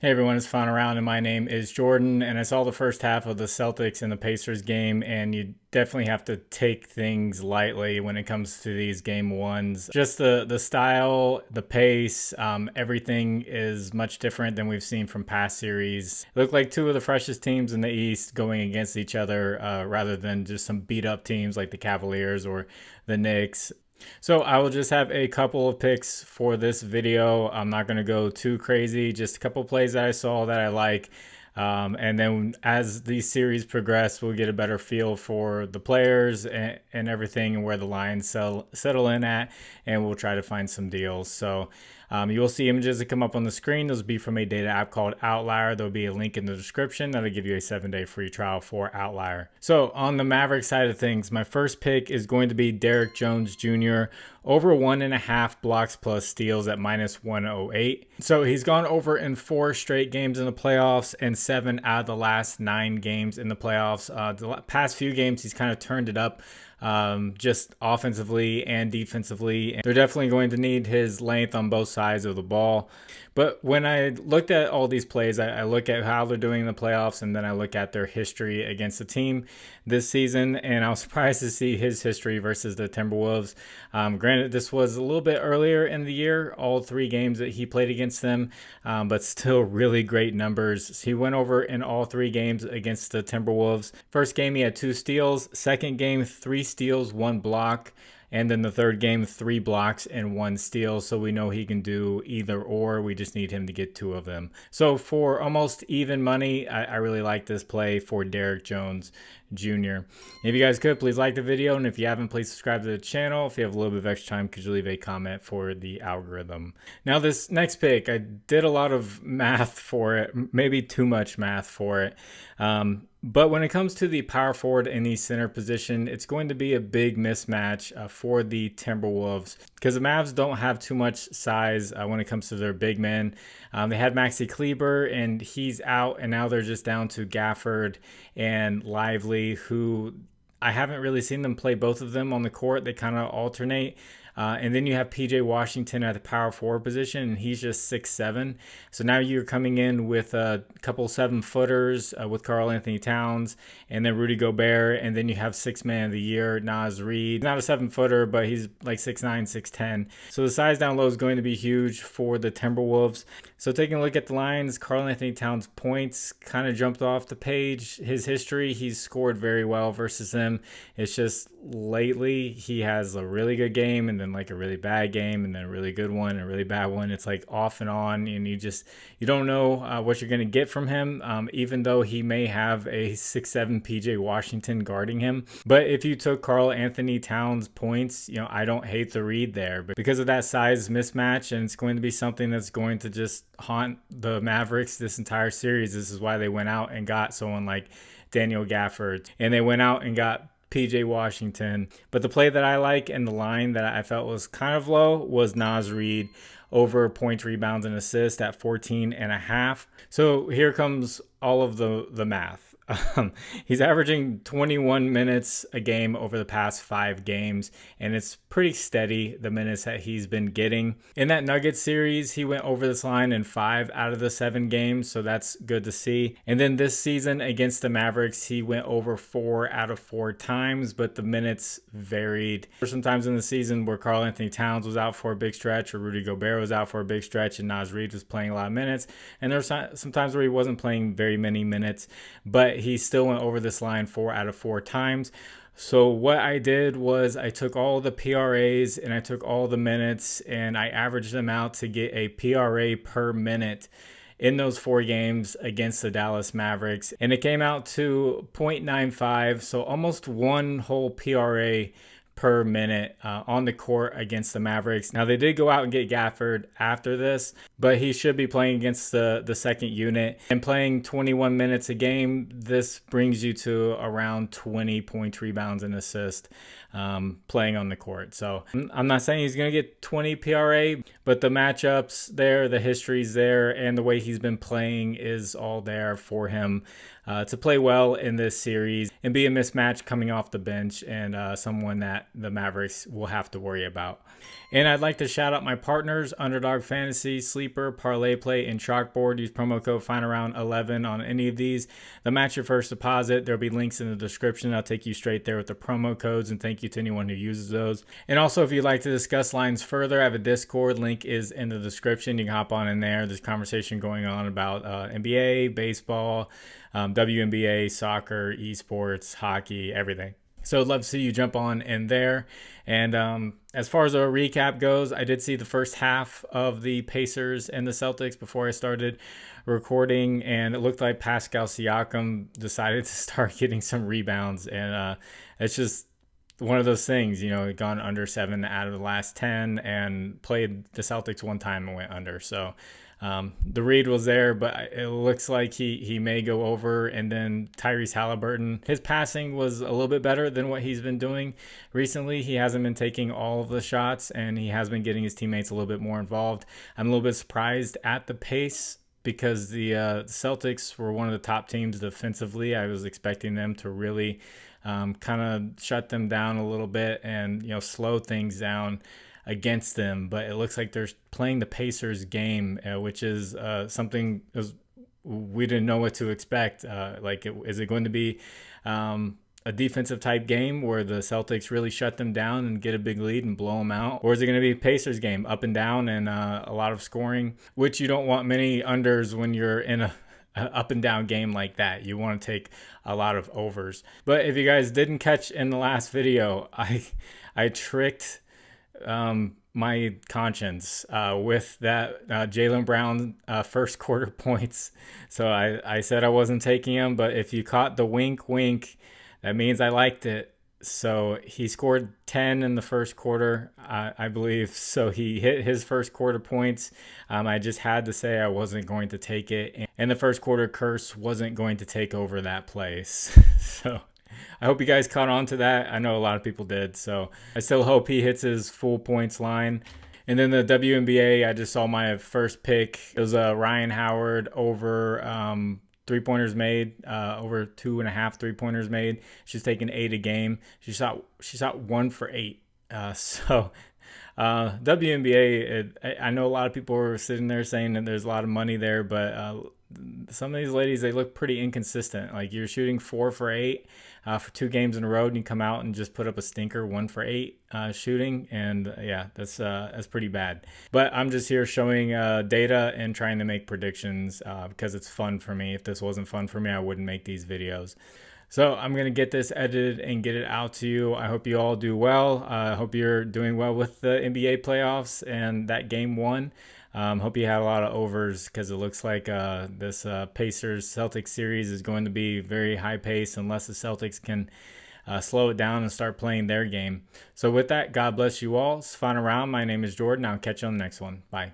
Hey everyone, it's FinalRound and my name is Jordan, and I saw the first half of the Celtics and the Pacers game, and you definitely have to take things lightly when it comes to these game ones. Just the style, the pace, everything is much different than we've seen from past series. It looked like two of the freshest teams in the East going against each other rather than just some beat up teams like the Cavaliers or the Knicks. So I will just have a couple of picks for this video. I'm not going to go too crazy, just a couple plays that I saw that I like. And then as these series progress, we'll get a better feel for the players and everything and where the lines settle in at, and we'll try to find some deals. So you will see images that come up on the screen. Those will be from a data app called Outlier. There'll be a link in the description that'll give you a 7-day free trial for Outlier. So on the Mavericks side of things, my first pick is going to be Derrick Jones Jr. over 1.5 blocks plus steals at -108. So he's gone over in 4 straight games in the playoffs and 7 out of the last 9 games in the playoffs. The past few games, he's kind of turned it up. Just offensively and defensively. They're definitely going to need his length on both sides of the ball. But when I looked at all these plays, I look at how they're doing in the playoffs, and then I look at their history against the team this season, and I was surprised to see his history versus the Timberwolves. Granted, this was a little bit earlier in the year, all 3 games that he played against them, but still really great numbers. He went over in all 3 games against the Timberwolves. First game, he had 2 steals. Second game, 3 steals, 1 block. And then the third game, 3 blocks and 1 steal. So we know he can do either or. We just need him to get 2 of them. So for almost even money, I really like this play for Derrick Jones Jr. If you guys could, please like the video. And if you haven't, please subscribe to the channel. If you have a little bit of extra time, could you leave a comment for the algorithm? Now this next pick, I did a lot of math for it, maybe too much math for it. But when it comes to the power forward in the center position, it's going to be a big mismatch for the Timberwolves because the Mavs don't have too much size when it comes to their big men. They had Maxi Kleber, and he's out, and now they're just down to Gafford and Lively, who I haven't really seen them play both of them on the court. They kind of alternate. And then you have PJ Washington at the power forward position, and he's just 6'7". So now you're coming in with a couple 7-footers with Karl-Anthony Towns and then Rudy Gobert, and then you have 6th man of the year, Naz Reid. Not a 7-footer, but he's like 6'9", 6'10". So the size down low is going to be huge for the Timberwolves. So taking a look at the lines, Karl-Anthony Towns' points kind of jumped off the page. His history, he's scored very well versus them. It's just lately he has a really good game and then like a really bad game and then a really good one and a really bad one. It's like off and on, and you don't know what you're going to get from him, even though he may have a 6'7" PJ Washington guarding him. But if you took Karl-Anthony Towns' points, I don't hate the read there, but because of that size mismatch, and it's going to be something that's going to just haunt the Mavericks this entire series. This is why they went out and got someone like Daniel Gafford, and they went out and got PJ Washington. But the play that I like and the line that I felt was kind of low was Naz Reid over points, rebounds, and assists at 14.5. So here comes all of the math. He's averaging 21 minutes a game over the past 5 games, and it's pretty steady, the minutes that he's been getting. In that Nuggets series, he went over this line in 5 out of the 7 games, so that's good to see. And then this season against the Mavericks, he went over 4 out of 4 times, but the minutes varied. There were some times in the season where Karl-Anthony Towns was out for a big stretch, or Rudy Gobert was out for a big stretch, and Naz Reid was playing a lot of minutes. And there were some times where he wasn't playing very many minutes, but he still went over this line 4 out of 4 times. So what I did was I took all the PRAs and I took all the minutes and I averaged them out to get a PRA per minute in those 4 games against the Dallas Mavericks. And it came out to 0.95, so almost 1 whole PRA per minute on the court against the Mavericks. Now they did go out and get Gafford after this, but he should be playing against the second unit and playing 21 minutes a game. This brings you to around 20 points, rebounds, and assists playing on the court. So I'm not saying he's going to get 20 PRA, but the matchups there, the history's there, and the way he's been playing is all there for him to play well in this series. and be a mismatch coming off the bench and someone that the Mavericks will have to worry about. And I'd like to shout out my partners, Underdog Fantasy, Sleeper, ParlayPlay, and ChalkBoard. Use promo code FinalRound11 on any of these. They'll match your first deposit. There'll be links in the description. I'll take you straight there with the promo codes, and thank you to anyone who uses those. And also, if you'd like to discuss lines further, I have a Discord. Link is in the description. You can hop on in there. There's conversation going on about NBA, baseball, WNBA, soccer, esports, hockey, everything. So I'd love to see you jump on in there. And as far as a recap goes, I did see the first half of the Pacers and the Celtics before I started recording, and it looked like Pascal Siakam decided to start getting some rebounds. And it's just one of those things, you know, gone under 7 out of the last 10 and played the Celtics one time and went under. So the read was there, but it looks like he may go over. And then Tyrese Halliburton, his passing was a little bit better than what he's been doing recently. He hasn't been taking all of the shots, and he has been getting his teammates a little bit more involved. I'm a little bit surprised at the pace because the Celtics were one of the top teams defensively. I was expecting them to really kind of shut them down a little bit and, you know, slow things down against them, but it looks like they're playing the Pacers game, which is something we didn't know what to expect. Is it going to be a defensive type game where the Celtics really shut them down and get a big lead and blow them out? Or is it going to be a Pacers game, up and down and a lot of scoring, which you don't want many unders when you're in a up and down game like that. You want to take a lot of overs. But if you guys didn't catch in the last video, I tricked my conscience with that Jaylen Brown first quarter points. So I said I wasn't taking him, but if you caught the wink, that means I liked it. So he scored 10 in the first quarter, I believe. So he hit his first quarter points. I just had to say I wasn't going to take it. And the first quarter curse wasn't going to take over that place. So I hope you guys caught on to that. I know a lot of people did. So I still hope he hits his full points line. And then the WNBA, I just saw my first pick. It was Ryan Howard over 3-pointers made, over 2.5 3-pointers made. She's taking 8 a game. She shot 1 for 8. WNBA, I know a lot of people were sitting there saying that there's a lot of money there, but some of these ladies, they look pretty inconsistent. Like, you're shooting 4 for 8 for 2 games in a row, and you come out and just put up a stinker 1 for 8 shooting, and yeah, that's pretty bad. But I'm just here showing data and trying to make predictions because it's fun for me. If this wasn't fun for me, I wouldn't make these videos. So I'm going to get this edited and get it out to you. I hope you all do well. I hope you're doing well with the NBA playoffs and that game 1. Hope you had a lot of overs because it looks like this Pacers-Celtics series is going to be very high pace unless the Celtics can slow it down and start playing their game. So with that, God bless you all. It's Final Round. My name is Jordan. I'll catch you on the next one. Bye.